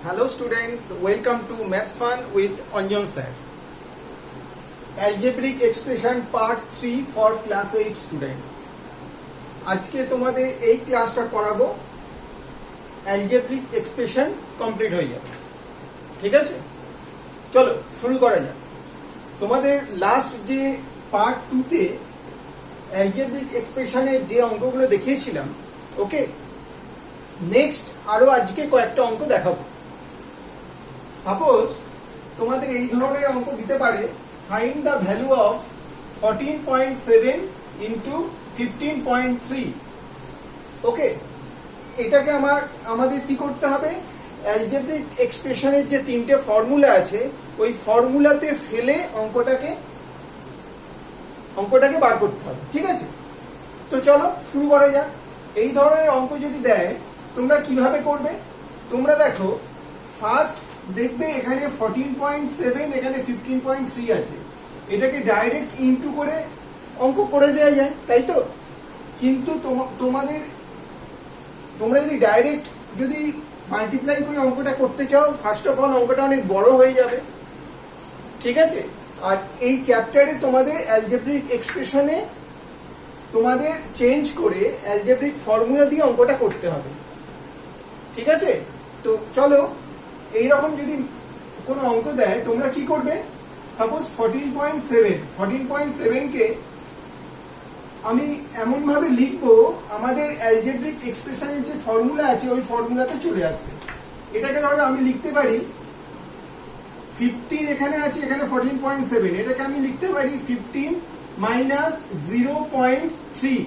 Hello students, welcome to Maths Fun with Anjan sir. Algebraic expression part 3 for class 8 students. আজকে তোমাদের এই ক্লাসটা করাবো algebraic expression কমপ্লিট হয়ে যাবে। ঠিক আছে, চলো শুরু করা যাক। তোমাদের লাস্ট যে পার্ট 2 তে algebraic expression-এর যে অঙ্কগুলো দেখিয়েছিলাম, ওকে, নেক্সট আরো আজকে কয়েকটা অঙ্ক দেখাবো। সাপোজ তোমাদের এই ধরনের অঙ্ক দিতে পারে, find the value of 14.7 into 15.3। ওকে, এটাকে আমাদের কি করতে হবে, অ্যালজেব্রিক এক্সপ্রেশনের যে তিনটে ফর্মুলা আছে ওই ফর্মুলাতে ফেলে অঙ্কটাকে বার করতে হবে। ঠিক আছে, তো চলো শুরু করা যাক। এই ধরনের অঙ্ক যদি দেয় তোমরা কিভাবে করবে, তোমরা দেখো ফার্স্ট দেখবে এখানে 14.7 এখানে 15.3 আছে, এটাকে ডাইরেক্ট ইনটু করে অঙ্ক করে দেওয়া যায়, তাই তো। কিন্তু তোমরা যদি ডাইরেক্ট মাল্টিপ্লাই করে অঙ্কটা করতে চাও, ফার্স্ট অফ অল অঙ্কটা অনেক বড় হয়ে যাবে। ঠিক আছে, আর এই চ্যাপ্টারে তোমাদের অ্যালজেব্রিক এক্সপ্রেশনে তোমাদের চেঞ্জ করে অ্যালজেব্রিক ফর্মুলা দিয়ে অঙ্কটা করতে হবে। ঠিক আছে, তো চলো এইরকম যদি কোনো অঙ্ক দেয় তোমরা কি করবে, সাপোজ 14.7 কে আমি এমন ভাবে লিখবো আমাদের অ্যালজেব্রিক এক্সপ্রেশনের যে ফর্মুলা আছে ওই ফর্মুলাতে চলে আসবে। এটাকে ধরো আমি লিখতে পারি 15, এখানে আছে এখানে 14.7, এটাকে আমি লিখতে পারি 15 মাইনাস 0.3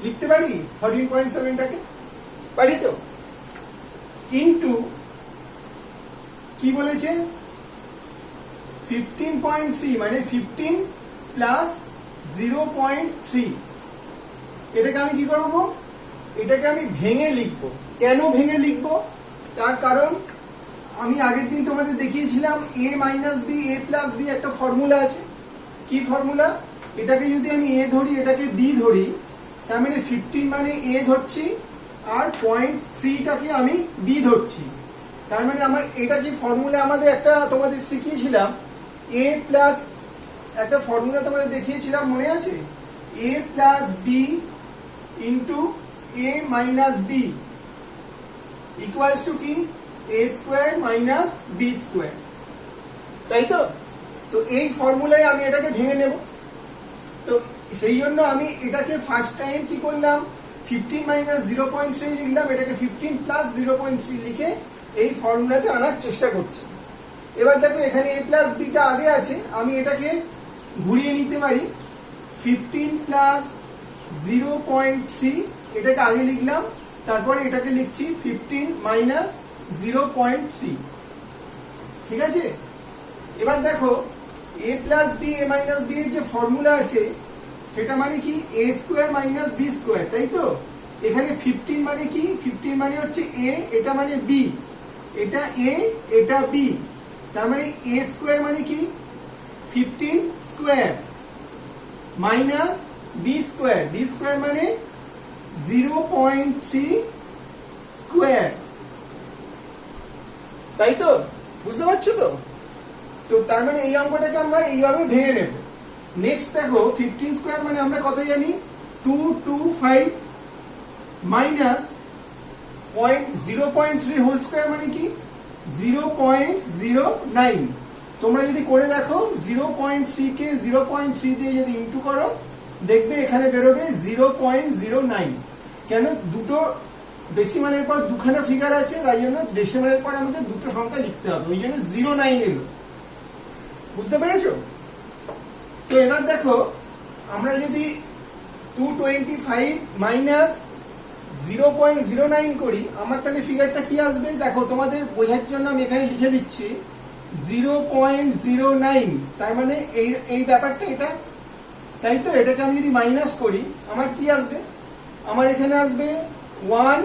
লিখতে পারি 14.7টাকে, পারি তো। ইন্টু কি বলেছে 15.3 মানে 15 প্লাস 0.3। এটাকে আমি কি করব, এটাকে আমি ভেঙে লিখব। কেন ভেঙে লিখব, তার কারণ আমি আগের দিন তোমাদের দেখিয়েছিলাম a minus b a plus b একটা ফর্মুলা আছে। কি ফর্মুলা, এটাকে যদি আমি a ধরি এটাকে b ধরি, তার মানে 15 মানে a ধরছি আর 0.3টাকে আমি b ধরছি, তার মানে আমার এটা কি ফর্মুলা আমাদের একটা তোমাদের শিখিয়েছিলাম, a প্লাস একটা ফর্মুলা তোমাদের দেখিয়েছিলাম মনে আছে, a plus b into a minus b equals to কি a square minus b square, তাই তো। তো এই ফর্মুলায় আমি এটাকে ভেঙে নেব। তো সেই জন্য আমি এটাকে ফার্স্ট টাইম কি করলাম, 15 মাইনাস 0.3 লিখলাম, এটাকে 15 প্লাস 0.3 লিখে এই ফর্মুলাতে আনার চেষ্টা করছি। এবার দেখো এখানে a প্লাস বিটা আগে আছে, আমি এটাকে ঘুরিয়ে নিতে পারি 15 প্লাস 0.3, এটাকে আগে লিখলাম, তারপরে এটাকে লিখছি 15 মাইনাস 0.3। ঠিক আছে, এবার দেখো a plus B a minus B এর যে ফর্মুলা আছে সেটা মানে কি a square minus B square, তাই তো। এখানে 15 মানে কি, 15 মানে হচ্ছে a, এটা মানে b, এটা a এটা b, তার মানে a স্কোয়ার মানে কি 15 square minus b square, b square মানে 0.3 স্কোয়ার, তাই তো, বুঝতে পারছো তো। তো তার মানে এই অঙ্কটাকে আমরা এইভাবে ভেঙে নেব। নেক্সট দেখো 15 স্কোয়ার মানে আমরা কত জানি, 225 মাইনাস 0.3 হোল স্কোয়ার মানে কি 0.09। তোমরা যদি করে দেখো 0.3 কে 0.3 দিয়ে যদি ইনটু করো দেখবে এখানে বেরোবে 0.09। কেন, দুটো ডেসিমালের পর দুখানা ফিগার আছে, তাই জন্য ডেসিমালের পর আমাদের দুটো সংখ্যা লিখতে হবে, ওই জন্য 09 এলো। বুঝতে পেরেছো? তো এবার দেখো আমরা যদি 225 মাইনাস 0.09 করি, আমার তাহলে ফিগারটা কি আসবে, দেখো তোমাদের বোঝার জন্য আমি এখানে লিখে দিচ্ছি 0.09, তার মানে এই ব্যাপারটা এটা, তাই তো। এটাকে আমি যদি মাইনাস করি আমার কি আসবে, আমার এখানে আসবে 1,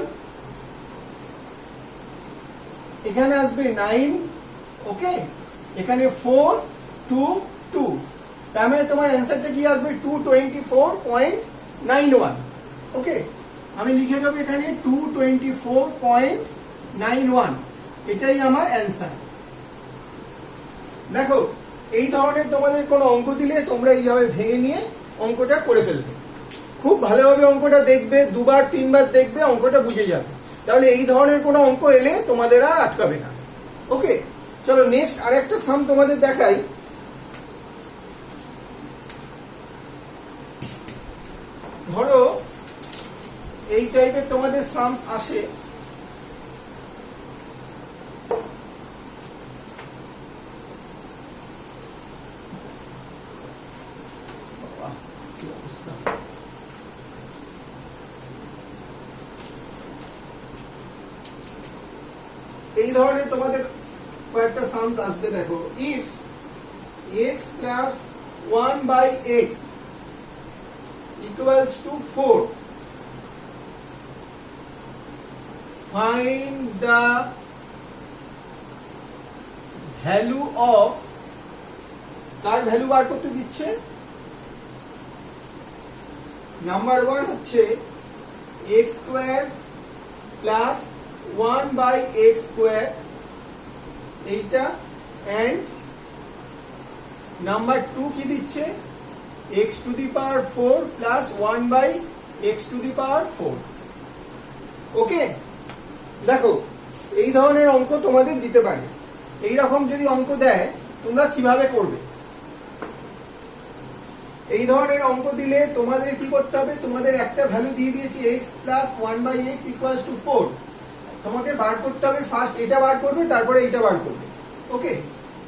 এখানে আসবে 9, ওকে, এখানে 4 2 2, তার মানে তোমার অ্যান্সারটা কি আসবে 224.91। ওকে, আমি লিখে দেবো এখানে 224.91। এটাই আমার অ্যান্সার। দেখো এই ধরনের তোমাদের কোনো অঙ্ক দিলে তোমরা এইভাবে ভেঙে নিয়ে অঙ্কটা করে ফেলবে, খুব ভালোভাবে অঙ্কটা দেখবে, দুবার তিনবার দেখবে, অঙ্কটা বুঝে যাবে। তাহলে এই ধরনের কোনো অঙ্ক এলে তোমাদের আর আটকাবে না। ওকে, চলো নেক্সট আরেকটা সাম তোমাদের দেখাই। ধরো এই টাইপের তোমাদের সামস আসে, এই ধরনের তোমাদের কয়েকটা সামস আসবে। দেখো, if x plus 1/x equals to 4, find the value of, কার ভ্যালু বার করতে দিচ্ছে? নাম্বার 1 হচ্ছে x square plus 1/x square, এইটা, এন্ড নাম্বার 2 কি দিচ্ছে? x to the power 4 plus 1/x to the power 4। Okay, দেখো এই ধরনের অঙ্ক তোমাদের দিতে পারে। এই রকম যদি অঙ্ক দেয় তোমরা কিভাবে করবে? এই ধরনের অঙ্ক দিলে তোমাদের কি করতে হবে? তোমাদের একটা ভ্যালু দিয়ে দিয়েছি x plus 1/x equals to 4, তোমাকে বার করতে হবে। ফার্স্ট এটা বার করবে, তারপরে এটা বার করবে। ওকে,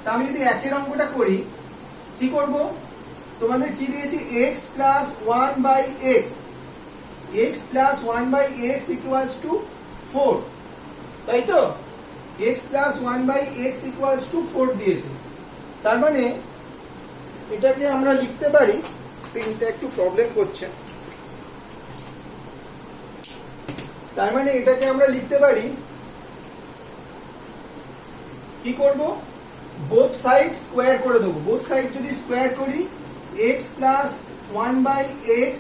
তা আমি যদি একের অঙ্কটা করি, কি করব? তোমাদের কি দিয়েছি? x plus 1/x, x plus 1/x equals to 4, তাই তো? x plus 1/x equals to 4 দিয়েছে। তার মানে এটাকে আমরা লিখতে পারি, পেনটা একটু প্রবলেম করছে, তার মানে এটাকে আমরা লিখতে পারি, কি করব? বোথ সাইড স্কোয়ার করে দেবো। বোথ সাইড যদি স্কোয়ার করি, x plus 1/x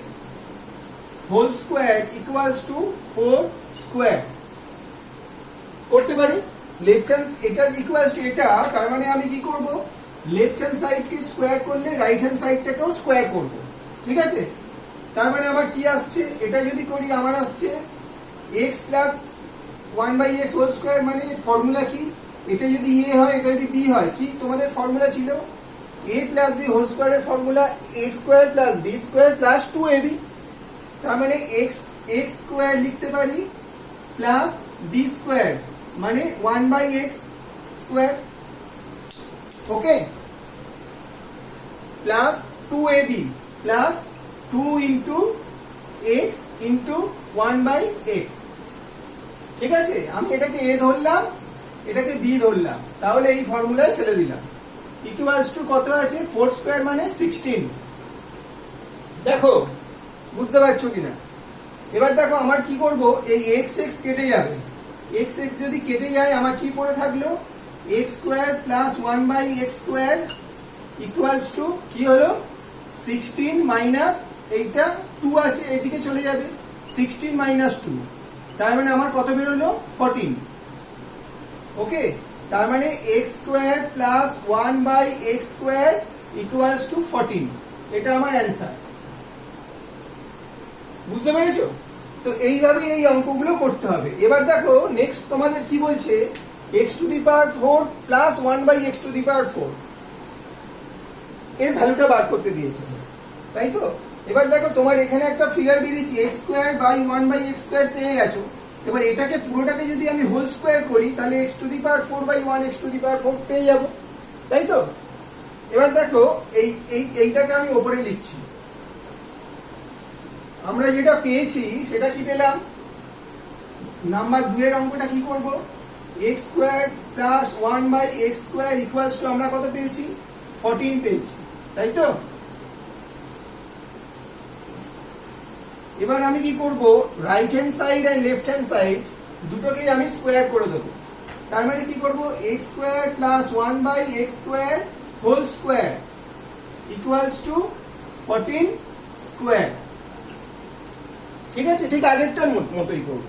whole square equals to 4 square করতে পারি। লেফট হ্যান্ড এটা ইকুয়ালস টু এটা, তার মানে আমি কি করব? লেফট হ্যান্ড সাইডকে স্কোয়ার করলে রাইট হ্যান্ড সাইডটাকেও স্কোয়ার করব। ঠিক আছে, তার মানে আমার কি আসছে? এটা যদি করি আমার আসছে x plus 1/x whole square, মানে ফর্মুলা কি? এটা যদি a হয়, এটা যদি b হয়, কি তোমাদের ফর্মুলা ছিল? a প্লাস b হোল স্কোয়ারের formula a square plus b square plus 2ab। তার মানে x স্কোয়ার লিখতে পারি প্লাস b স্কোয়ার, মানে 1/x square. Okay, plus 2ab plus 2 into x into 1/x। ঠিক আছে, আমি এটাকে a ধরলাম, এটাকে b ধরলাম, তাহলে এই ফর্মুলায় ফেলে দিলাম। ইকুয়ালস টু কত আছে? 4 স্কয়ার মানে 16। দেখো বুঝতে পারছো কিনা? এবার দেখো আমার কি করব? এই x কেটে যাবে। x যদি কেটে যায় আমার কি পড়ে থাকলো? x square plus 1/x square equals two কি হলো? 16 মাইনাস এইটা 2 আছে, এদিকে চলে যাবে, 16 মাইনাস 2, তার মানে আমার কত বেরোলো? 14। ওকে, তার মানে x square plus 1/x square equals to 14, এটা আমার অ্যান্সার। বুঝতে পেরেছো? তো এইভাবে এই অঙ্কগুলো করতে হবে। এবার দেখো নেক্সট তোমাদের কি বলছে? x to the power 4 plus 1/x to the power 4 এর ভ্যালুটা বার করতে দিয়েছে, তাই তো? এবার দেখো তোমার এখানে একটা ফিগার বেরিয়েছে, x square by 1/x square পেয়ে গেছো। এবার এটাকে পুরোটাকে যদি আমি হোল স্কয়ার করি, তাহলে x to the power 4/1 x to the power 4 পেয়ে যাব, তাই তো? এবার দেখো এইটাকে আমি উপরে লিখছি। আমরা যেটা পেয়েছি সেটা কি পেলাম? নাম্বার 2 এর অঙ্কটা কি করব? x square plus 1/x square equals two আমরা কত পেয়েছি? 14 পেয়েছি, তাই তো? এবার আমি কি করব? রাইট হ্যান্ড সাইড আর লেফট হ্যান্ড সাইড দুটোকেই আমি স্কোয়ার করে দেবো। তার মানে কি করব? x square plus 1/x square whole square equals to 14 square. ঠিক আছে, ঠিক আগেরটার মতোই করব।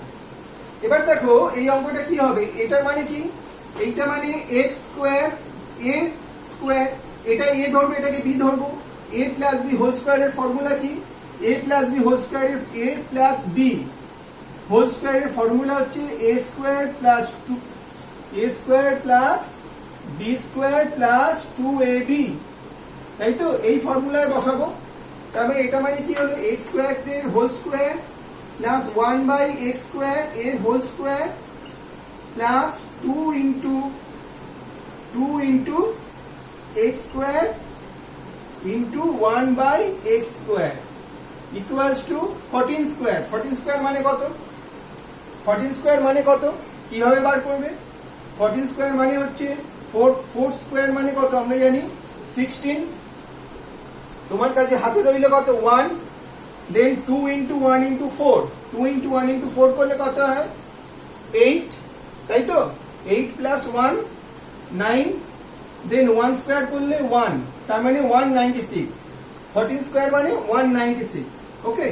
এবার দেখো এই অঙ্কটা কি হবে? এটার মানে কি? এইটা মানে এক্স স্কোয়ার এ স্কোয়ার, এটা এ ধরবো এটাকে বি ধরবো, এ প্লাস বি হোল স্কোয়ারের ফর্মুলা কি, এ প্লাস বি হোল স্কোয়ারের এ প্লাস বি হোল স্কোয়ারের ফর্মুলা হচ্ছে A square plus two A square plus B square plus two A B, তাই তো? এই ফর্মুলায় বসাবো। তারপরে এটা মানে কি হলো, এক্স স্কোয়ার এর whole square plus 1/x square এর whole square plus 2 into x square into 1/x square equals to 14 square. 14 square মানে কত? 14 স্কোয়ার মানে কত কিভাবে বার করবে? 14 স্কোয়ার মানে হচ্ছে 4 স্কোয়ার মানে কত আমরা জানি 16। তোমার কাছে হাতে রইল কত 1, দেন 2 ইন্টু 1 ইন্টু 4, 2 ইন্টু 1 ইন্টু 4 করলে কত হয় 8, তাই তো? 8 প্লাস 1 9, দেন 1 স্কোয়ার করলে 1, তার মানে 196। 14 স্কোয়ার মানে 196। ওকে,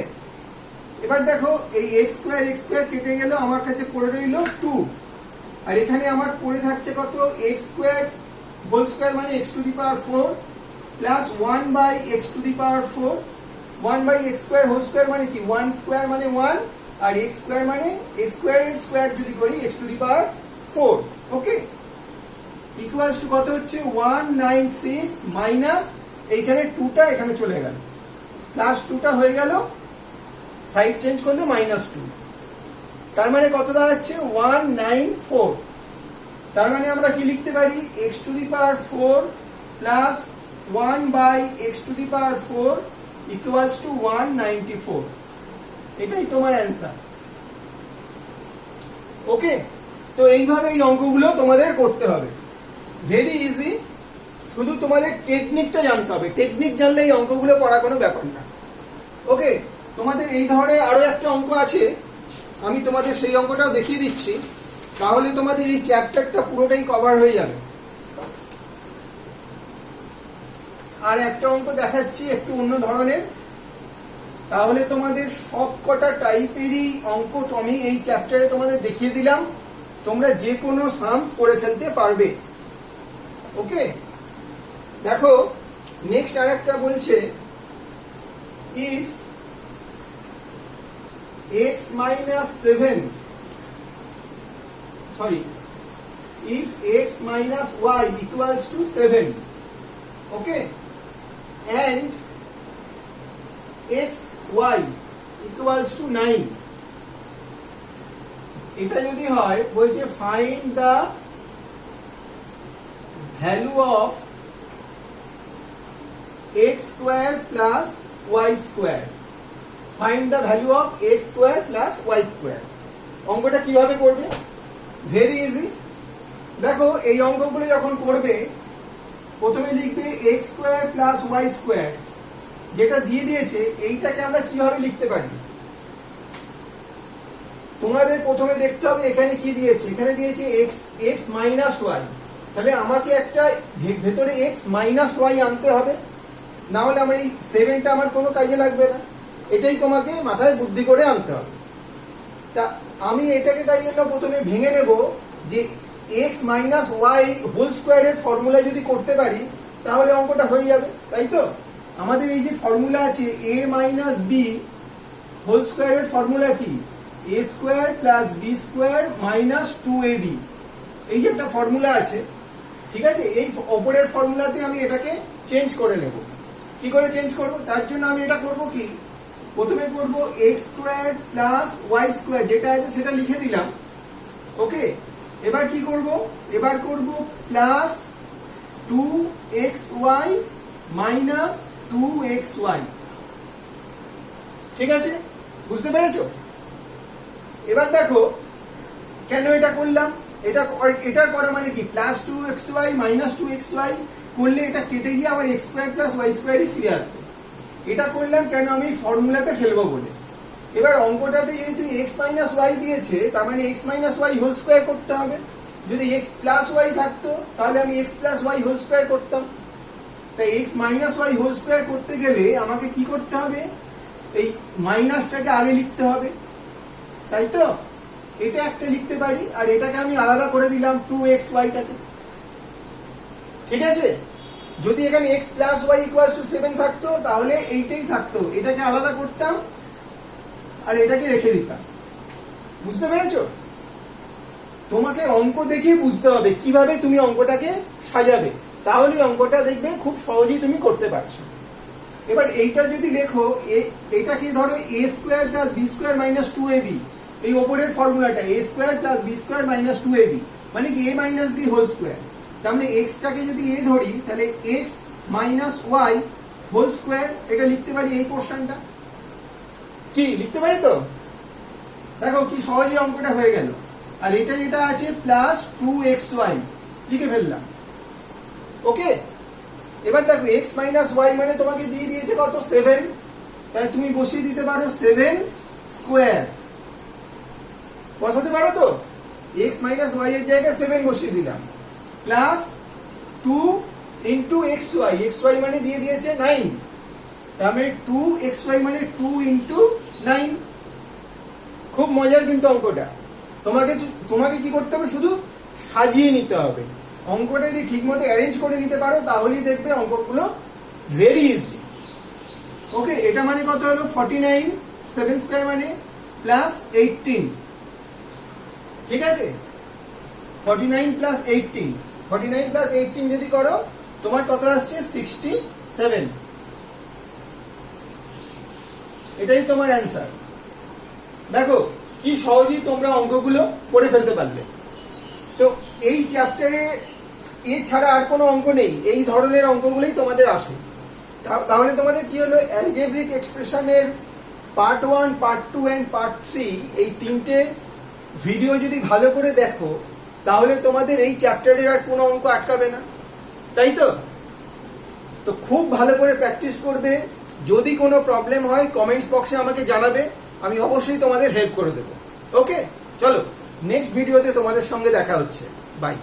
এবার দেখো এই এক্স স্কোয়ার কেটে গেল, আমার কাছে পড়ে রইল 2, আর এখানে আমার পড়ে থাকছে কত এক্স স্কোয়ার হোল স্কোয়ার মানে x to the power 4 plus 1/x to the power 4, 1/x square whole square মানে কি 1 স্কোয়ার মানে 1, আর x স্কোয়ার মানে x স্কোয়ারের স্কোয়ার যদি করি x to the power 4। Okay, equals to কত হচ্ছে 196 মাইনাস এইখানে 2টা এখানে চলে গেল, প্লাস 2টা হয়ে গেল, সাইড চেঞ্জ করলে -2, তার মানে কত দাঁড়াচ্ছে 194। তার মানে আমরা কি লিখতে পারি x to the power 4 plus 1/x to the power 4 equals to 194। এটাই তোমার অ্যান্সার। ওকে, তো এইভাবে এই অঙ্কগুলো তোমাদের করতে হবে, ভেরি ইজি। শুধু তোমাদের টেকনিকটা জানতে হবে, টেকনিক জানলে এই অঙ্কগুলো করা কোনো ব্যাপার না। ওকে, তোমাদের এই ধরনের আরো একটা অঙ্ক আছে, আমি তোমাদের সেই অঙ্কটাও দেখিয়ে দিচ্ছি, তাহলে তোমাদের এই চ্যাপ্টারটা পুরোটাই কভার হয়ে যাবে। আর একটা অঙ্ক দেখাচ্ছি একটু অন্য ধরনের, তাহলে তোমাদের সবকটা টাইপেরই অঙ্ক আমি এই চ্যাপ্টারে তোমাদের দেখিয়ে দিলাম, তোমরা যে কোনো সামস করে ফেলতে পারবে। ওকে, দেখো নেক্সট আরেকটা বলছে if x minus 7, sorry, if x minus y equals to 7, okay, and x y equals to 9, এটা যদি হয় বলছে find the value of x square plus y square, find the value of x square plus y square। অঙ্কটা কিভাবে করবে? Very easy. দেখো এই অঙ্কগুলো যখন করবে প্রথমে লিখবে x square plus y square, যেটা দিয়ে দিয়েছে এইটাকে আমরা কিভাবে লিখতে পারি? তোমাদের প্রথমে দেখতে হবে এখানে কি দিয়েছে, এখানে দিয়েছে x মাইনাস y, তাহলে আমাকে একটা ভেতরে x মাইনাস y আনতে হবে, না হলে আমার এই 7টা আমার কোনো কাজে লাগবে না। এটাই তোমাকে মাথায় বুদ্ধি করে আনতে হবে। তা আমি এটাকে তাই জন্য প্রথমে ভেঙে নেব যে x মাইনাস ওয়াই হোল স্কোয়ারের ফর্মুলা যদি করতে পারি তাহলে অঙ্কটা হয়ে যাবে, তাই তো? আমাদের এই যে ফর্মুলা আছে a মাইনাস বি হোল স্কোয়ারের ফর্মুলা কি a square plus B square minus 2ab, এই যে একটা ফর্মুলা আছে, ঠিক আছে? এই ওপরের ফর্মুলাতে আমি এটাকে চেঞ্জ করে নেব। কি করে চেঞ্জ করব? তার জন্য আমি এটা করব কি, প্রথমে করব x square plus y square, যেটা আছে সেটা লিখে দিলাম। ওকে, এবার কি করব? এবার করব প্লাস 2xy মাইনাস 2xy, ঠিক আছে? বুঝতে পেরেছো? এবার দেখো কেন এটা করলাম, এটার করা মানে কি প্লাস 2xy মাইনাস 2xy করলে এটা কেটে গিয়ে আবার x স্কয়ার প্লাস y স্কয়ারই ফিরে আসবে। এটা করলাম কেন, আমি ফর্মুলাতে ফেলবো বলে। এবার অঙ্কটাতে যেহেতু x মাইনাস y দিয়েছে, তার মানে x minus y whole square করতে হবে। যদি x প্লাস y থাকতো তাহলে আমি x plus y whole square করতাম। তাই x minus y whole square করতে গেলে আমাকে কি করতে হবে, এই মাইনাসটাকে আগে লিখতে হবে, তাই তো? এটা একটা লিখতে পারি, আর এটাকে আমি আলাদা করে দিলাম 2xy টাকে। ঠিক আছে, যদি এখানে x plus Y equal to 7 থাকতো তাহলে এইটাই থাকতো, এটাকে আলাদা করতাম আর এটাকে রেখে দিতাম। বুঝতে পেরেছো? তোমাকে অঙ্ক দেখে বুঝতে হবে কিভাবে তুমি অঙ্কটাকে সাজাবে, তাহলে অঙ্কটা দেখবে খুব সহজেই তুমি করতে পারছো। এবার এইটা যদি লেখো, এটাকে ধরো a square plus B square minus 2ab, এই ওপরের ফর্মুলাটা a square plus B square minus 2ab মানে কি a minus B whole square. তার মানে x টাকে যদি a ধরি তাহলে x minus Y whole square, এটা লিখতে পারি এই পোর্শনটা। কি লিখতে পারি তো? দেখো কি সহজে অঙ্কটা হয়ে গেল। আর এটা যেটা আছে প্লাস 2xy লিখে ফেললাম। ওকে, এবার দেখো x মাইনাস ওয়াই মানে তোমাকে দিয়ে দিয়েছে কত? 7। তাহলে তুমি বসিয়ে দিতে পারো 7 স্কোয়ার, বসাতে পারো তো? x মাইনাস ওয়াই এর জায়গায় 7 বসিয়ে দিলাম, প্লাস 2 ইন্টু xy, xy মানে দিয়ে দিয়েছে 9, তার মানে 2xy মানে 2 ইন্টু 9। খুব মজার কিন্তু অঙ্কটা। তোমাকে কি করতে হবে? শুধু সাজিয়ে নিতে হবে। অঙ্কটা যদি ঠিক মতো অ্যারেঞ্জ করে নিতে পারো তাহলেই দেখবে অঙ্কগুলো ভেরি ইজি। ওকে, এটা মানে কত হলো? 49, 7 স্কোয়ার মানে প্লাস 18। ঠিক আছে, 49 প্লাস 18, 49 প্লাস 18 যদি করো তোমার কত আসছে? 67। এটাই তোমার অ্যান্সার। দেখো কি সহজেই তোমরা অঙ্কগুলো করে ফেলতে পারবে। তো এই চ্যাপ্টারে এছাড়া আর কোনো অঙ্ক নেই, এই ধরনের অঙ্কগুলোই তোমাদের আসে। তাহলে তোমাদের কি হলো? অ্যালজেব্রিক এক্সপ্রেশনের পার্ট 1, পার্ট 2 এন্ড পার্ট 3 এই তিনটে ভিডিও যদি ভালো করে দেখো তাহলে তোমাদের এই চ্যাপ্টারের আর কোনো অঙ্ক আটকাবে না, তাই তো? তো খুব ভালো করে প্র্যাকটিস করবে। যদি কোনো প্রবলেম হয় কমেন্টস বক্সে আমাকে জানাবে, আমি অবশ্যই তোমাদের হেল্প করে দেবো। ওকে, চলো নেক্সট ভিডিওতে তোমাদের সঙ্গে দেখা হচ্ছে। বাই।